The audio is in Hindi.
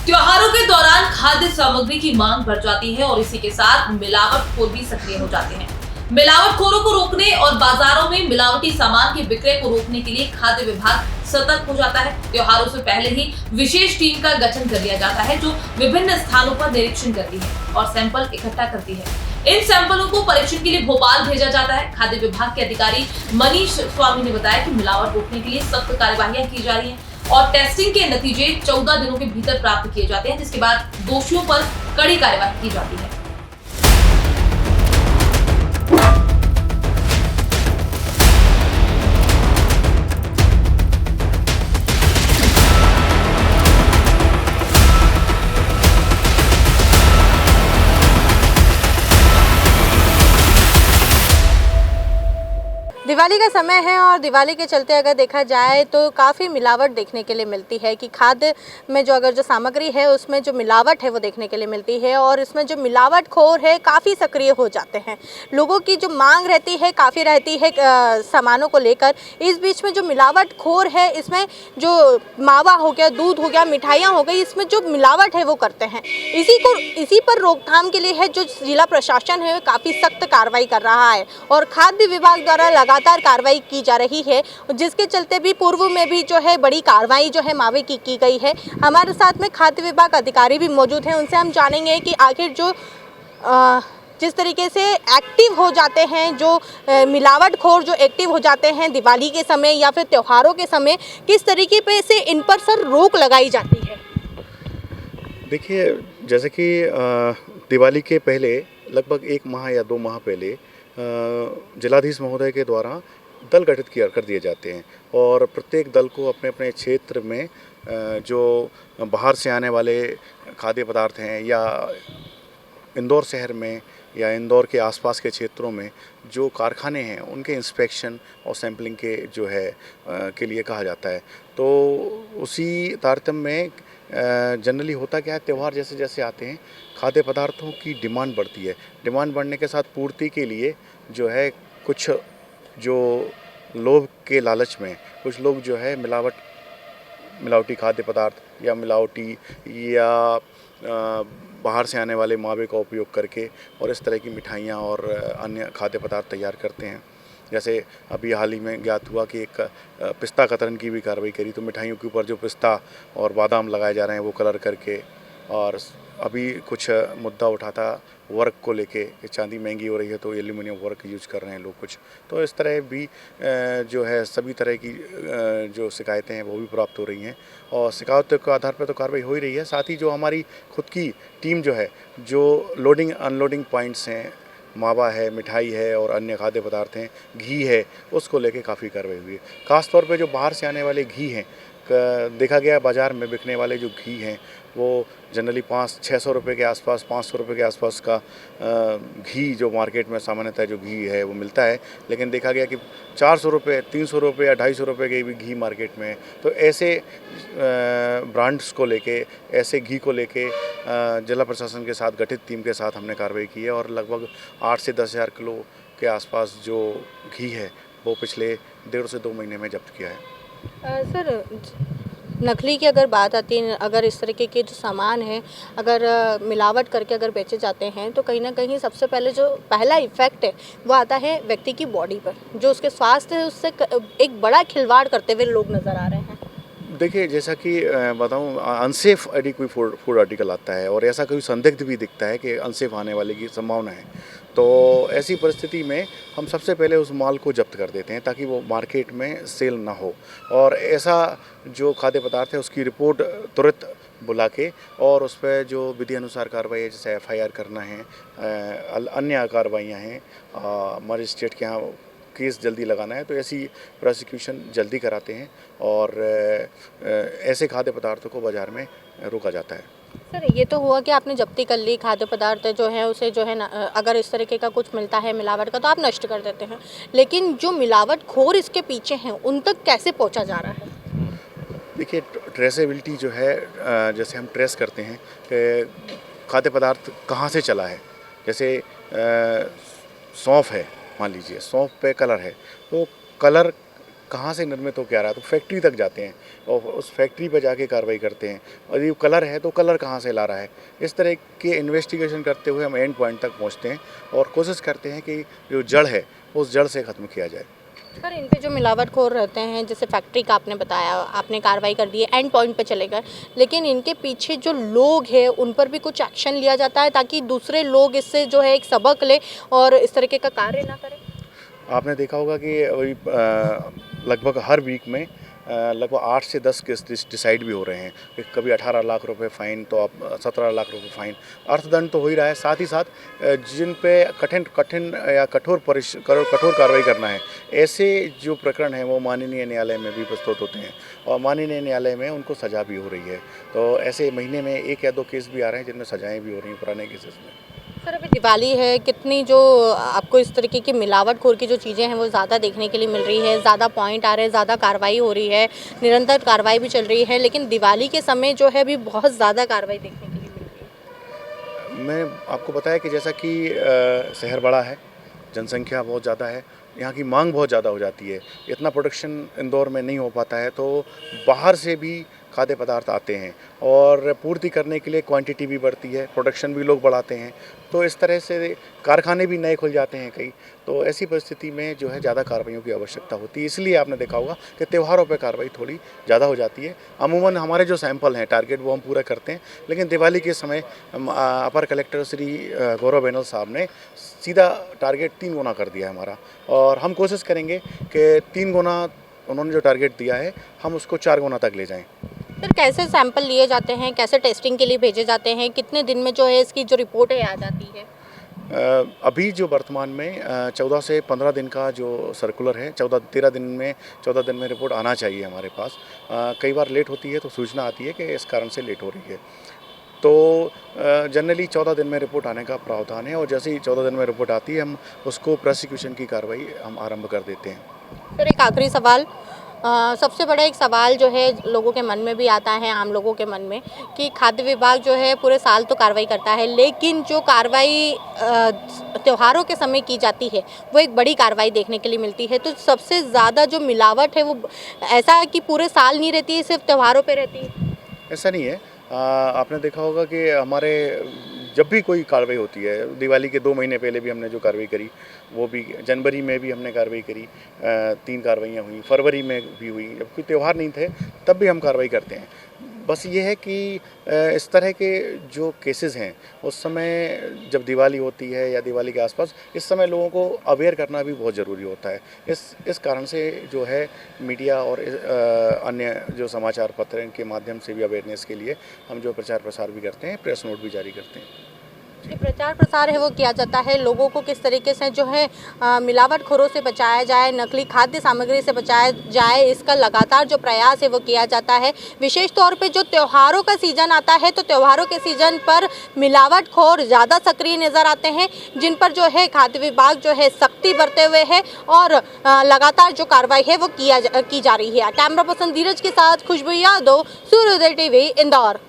त्योहारों के दौरान खाद्य सामग्री की मांग बढ़ जाती है और इसी के साथ मिलावटखोर भी सक्रिय हो जाते हैं। मिलावटखोरों को रोकने और बाजारों में मिलावटी सामान के विक्रय को रोकने के लिए खाद्य विभाग सतर्क हो जाता है। त्योहारों से पहले ही विशेष टीम का गठन कर लिया जाता है जो विभिन्न स्थानों पर निरीक्षण करती है और सैंपल इकट्ठा करती है। इन सैंपलों को परीक्षण के लिए भोपाल भेजा जाता है। खाद्य विभाग के अधिकारी मनीष स्वामी ने बताया कि मिलावट रोकने के लिए सख्त कार्यवाहियां की जा रही हैं और टेस्टिंग के नतीजे 14 दिनों के भीतर प्राप्त किए जाते हैं, जिसके बाद दोषियों पर कड़ी कार्रवाई की जाती है। दिवाली का समय है और दिवाली के चलते अगर देखा जाए तो काफ़ी मिलावट देखने के लिए मिलती है कि खाद्य में जो सामग्री है उसमें जो मिलावट है वो देखने के लिए मिलती है और इसमें जो मिलावटखोर है काफ़ी सक्रिय हो जाते हैं। लोगों की जो मांग रहती है काफ़ी रहती है सामानों को लेकर। इस बीच में जो मिलावटखोर है इसमें जो मावा हो गया, दूध हो गया, मिठाइयाँ हो गई, इसमें जो मिलावट है वो करते हैं। इसी पर रोकथाम के लिए है जो जिला प्रशासन है काफ़ी सख्त कार्रवाई कर रहा है और खाद्य विभाग द्वारा लगातार कार्रवाई की जा रही है, जिसके चलते भी पूर्व में भी जो है बड़ी कार्रवाई जो है मावे की गई है। हमारे साथ में खाद्य विभाग अधिकारी भी मौजूद हैं, उनसे हम जानेंगे कि आखिर जो जिस तरीके से एक्टिव हो जाते हैं, जो मिलावटखोर जो एक्टिव हो जाते हैं दिवाली के समय या फिर त्योहारों के समय, किस तरीके पे से इन पर सर रोक लगाई जाती है। देखिए, जैसे कि दिवाली के पहले लगभग 1 माह या 2 माह पहले जिलाधीश महोदय के द्वारा दल गठित कर दिए जाते हैं और प्रत्येक दल को अपने अपने क्षेत्र में जो बाहर से आने वाले खाद्य पदार्थ हैं या इंदौर शहर में या इंदौर के आसपास के क्षेत्रों में जो कारखाने हैं उनके इंस्पेक्शन और सैम्पलिंग के जो है के लिए कहा जाता है। तो उसी तारतम्य में जनरली होता क्या है, त्यौहार जैसे जैसे आते हैं खाद्य पदार्थों की डिमांड बढ़ती है। डिमांड बढ़ने के साथ पूर्ति के लिए जो है कुछ जो लोभ के लालच में कुछ लोग जो है मिलावटी खाद्य पदार्थ या मिलावटी या बाहर से आने वाले मावे का उपयोग करके और इस तरह की मिठाइयाँ और अन्य खाद्य पदार्थ तैयार करते हैं। जैसे अभी हाल ही में ज्ञात हुआ कि एक पिस्ता कतरन की भी कार्रवाई करी, तो मिठाइयों के ऊपर जो पिस्ता और बादाम लगाए जा रहे हैं वो कलर करके। और अभी कुछ मुद्दा उठा था वर्क को लेके कि चांदी महंगी हो रही है तो एल्यूमिनियम वर्क यूज़ कर रहे हैं लोग कुछ। तो इस तरह भी जो है सभी तरह की जो शिकायतें हैं वो भी प्राप्त हो रही हैं और शिकायतों के आधार पर तो कार्रवाई हो ही रही है। साथ ही जो हमारी खुद की टीम जो है, जो लोडिंग अनलोडिंग पॉइंट्स हैं, मावा है, मिठाई है और अन्य खाद्य पदार्थ हैं, घी है, उसको लेके काफ़ी कार्रवाई हुई है। ख़ास तौर पे जो बाहर से आने वाले घी हैं, देखा गया बाज़ार में बिकने वाले जो घी हैं वो जनरली 500-600 रुपये के आसपास, 500 रुपये के आसपास का घी जो मार्केट में सामान्यतः जो घी है वो मिलता है, लेकिन देखा गया कि 400 रुपये, 300 रुपये या 250 रुपये के भी घी मार्केट में है। तो ऐसे ब्रांड्स को लेके, ऐसे घी को लेके जिला प्रशासन के साथ गठित टीम के साथ हमने कार्रवाई की है और लगभग 8 से 10,000 किलो के आसपास जो घी है वो पिछले 1.5 से 2 महीने में जब्त किया है। सर, नकली की अगर बात आती है, अगर इस तरीके के जो सामान है अगर मिलावट करके अगर बेचे जाते हैं तो कहीं ना कहीं सबसे पहले जो पहला इफ़ेक्ट है वो आता है व्यक्ति की बॉडी पर, जो उसके स्वास्थ्य है उससे एक बड़ा खिलवाड़ करते हुए लोग नज़र आ रहे हैं। देखिए, जैसा कि बताऊँ, अनसेफ यदि कोई फूड आर्टिकल आता है और ऐसा कोई संदिग्ध भी दिखता है कि अनसेफ आने वाले की संभावना है, तो ऐसी परिस्थिति में हम सबसे पहले उस माल को जब्त कर देते हैं ताकि वो मार्केट में सेल ना हो। और ऐसा जो खाद्य पदार्थ है उसकी रिपोर्ट तुरंत बुला के और उस पर जो विधि अनुसार कार्रवाई है, जैसे FIR करना है, अन्य कार्रवाइयाँ हैं, मजिस्ट्रेट के यहाँ केस जल्दी लगाना है, तो ऐसी प्रोसिक्यूशन जल्दी कराते हैं और ऐसे खाद्य पदार्थों को बाज़ार में रोका जाता है। सर, ये तो हुआ कि आपने जब्ती कर ली, खाद्य पदार्थ जो है उसे जो है ना, अगर इस तरीके का कुछ मिलता है मिलावट का तो आप नष्ट कर देते हैं, लेकिन जो मिलावटखोर इसके पीछे हैं उन तक कैसे पहुंचा जा रहा है? देखिए, ट्रेसेबिलिटी जो है, जैसे हम ट्रेस करते हैं कि खाद्य पदार्थ कहाँ से चला है। जैसे सौंफ है, मान लीजिए सौंफ पे कलर है, तो कलर कहाँ से निर्मित होकर आ रहा है, तो फैक्ट्री तक जाते हैं और उस फैक्ट्री पर जाके कार्रवाई करते हैं। और ये कलर है तो कलर कहाँ से ला रहा है, इस तरह के इन्वेस्टिगेशन करते हुए हम एंड पॉइंट तक पहुँचते हैं और कोशिश करते हैं कि जो जड़ है उस जड़ से ख़त्म किया जाए। सर, इन पे जो मिलावटखोर रहते हैं, जैसे फैक्ट्री का आपने बताया, आपने कार्रवाई कर दी है, एंड पॉइंट पे चले गए, लेकिन इनके पीछे जो लोग हैं उन पर भी कुछ एक्शन लिया जाता है ताकि दूसरे लोग इससे जो है एक सबक ले और इस तरीके का कार्य ना करें? आपने देखा होगा कि अभी लगभग हर वीक में लगभग 8 से 10 केस डिसाइड भी हो रहे हैं कि कभी 18 लाख रुपए फ़ाइन, तो अब 17 लाख रुपए फ़ाइन, अर्थदंड तो हो ही रहा है। साथ ही साथ जिन पे कठिन या कठोर कार्रवाई करना है, ऐसे जो प्रकरण हैं वो माननीय न्यायालय में भी प्रस्तुत होते हैं और माननीय न्यायालय में उनको सज़ा भी हो रही है। तो ऐसे महीने में 1 या 2 केस भी आ रहे हैं जिनमें सज़ाएँ भी हो रही हैं पुराने केसेस में। सर, अभी दिवाली है, कितनी जो आपको इस तरीके की मिलावटखोर की जो चीज़ें हैं वो ज़्यादा देखने के लिए मिल रही है, ज़्यादा पॉइंट आ रहे हैं, ज़्यादा कार्रवाई हो रही है, निरंतर कार्रवाई भी चल रही है, लेकिन दिवाली के समय जो है अभी बहुत ज़्यादा कार्रवाई देखने के लिए मिल रही है। मैं आपको बताया कि जैसा कि शहर बड़ा है, जनसंख्या बहुत ज़्यादा है, यहाँ की मांग बहुत ज़्यादा हो जाती है, इतना प्रोडक्शन इंदौर में नहीं हो पाता है, तो बाहर से भी खाद्य पदार्थ आते हैं और पूर्ति करने के लिए क्वांटिटी भी बढ़ती है, प्रोडक्शन भी लोग बढ़ाते हैं, तो इस तरह से कारखाने भी नए खुल जाते हैं कई। तो ऐसी परिस्थिति में जो है ज़्यादा कार्रवाइयों की आवश्यकता होती है, इसलिए आपने देखा होगा कि त्योहारों पे कार्रवाई थोड़ी ज़्यादा हो जाती है। अमूमन हमारे जो सैंपल हैं टारगेट वो हम पूरा करते हैं, लेकिन दिवाली के समय अपर कलेक्टर श्री गौरव बेनल साहब ने सीधा टारगेट 3 गुना कर दिया है हमारा, और हम कोशिश करेंगे कि 3 गुना उन्होंने जो टारगेट दिया है हम उसको 4 गुना तक ले जाएँ। सर, कैसे सैंपल लिए जाते हैं, कैसे टेस्टिंग के लिए भेजे जाते हैं, कितने दिन में जो है इसकी जो रिपोर्ट है आ जाती है? अभी जो वर्तमान में 14 से 15 दिन का जो सर्कुलर है, 14 दिन में रिपोर्ट आना चाहिए हमारे पास। कई बार लेट होती है तो सूचना आती है कि इस कारण से लेट हो रही है, तो जनरली 14 दिन में रिपोर्ट आने का प्रावधान है और जैसे ही 14 दिन में रिपोर्ट आती है हम उसको प्रोसिक्यूशन की कार्रवाई हम आरंभ कर देते हैं। सर, एक आखिरी सवाल, सबसे बड़ा एक सवाल जो है लोगों के मन में भी आता है, आम लोगों के मन में, कि खाद्य विभाग जो है पूरे साल तो कार्रवाई करता है, लेकिन जो कार्रवाई त्योहारों के समय की जाती है वो एक बड़ी कार्रवाई देखने के लिए मिलती है। तो सबसे ज़्यादा जो मिलावट है वो ऐसा कि पूरे साल नहीं रहती है, सिर्फ त्योहारों पे रहती है? ऐसा नहीं है। आपने देखा होगा कि हमारे जब भी कोई कार्रवाई होती है, दिवाली के 2 महीने पहले भी हमने जो कार्रवाई करी, वो भी जनवरी में भी हमने कार्रवाई करी, 3 कार्रवाइयाँ हुई, फरवरी में भी हुई, जब कोई त्यौहार नहीं थे तब भी हम कार्रवाई करते हैं। बस ये है कि इस तरह के जो केसेस हैं उस समय जब दिवाली होती है या दिवाली के आसपास, इस समय लोगों को अवेयर करना भी बहुत ज़रूरी होता है। इस कारण से जो है मीडिया और अन्य जो समाचार पत्र इनके माध्यम से भी अवेयरनेस के लिए हम जो प्रचार प्रसार भी करते हैं, प्रेस नोट भी जारी करते हैं। जो प्रचार प्रसार है वो किया जाता है, लोगों को किस तरीके से जो है मिलावटखोरों से बचाया जाए, नकली खाद्य सामग्री से बचाया जाए, इसका लगातार जो प्रयास है वो किया जाता है। विशेष तौर पे जो त्योहारों का सीज़न आता है तो त्योहारों के सीज़न पर मिलावटखोर ज़्यादा सक्रिय नज़र आते हैं, जिन पर जो है खाद्य विभाग जो है सख्ती बरते हुए है और लगातार जो कार्रवाई है वो की जा रही है। कैमरा पर्सन धीरज के साथ खुशबू यादव, सूर्योदय टीवी, इंदौर।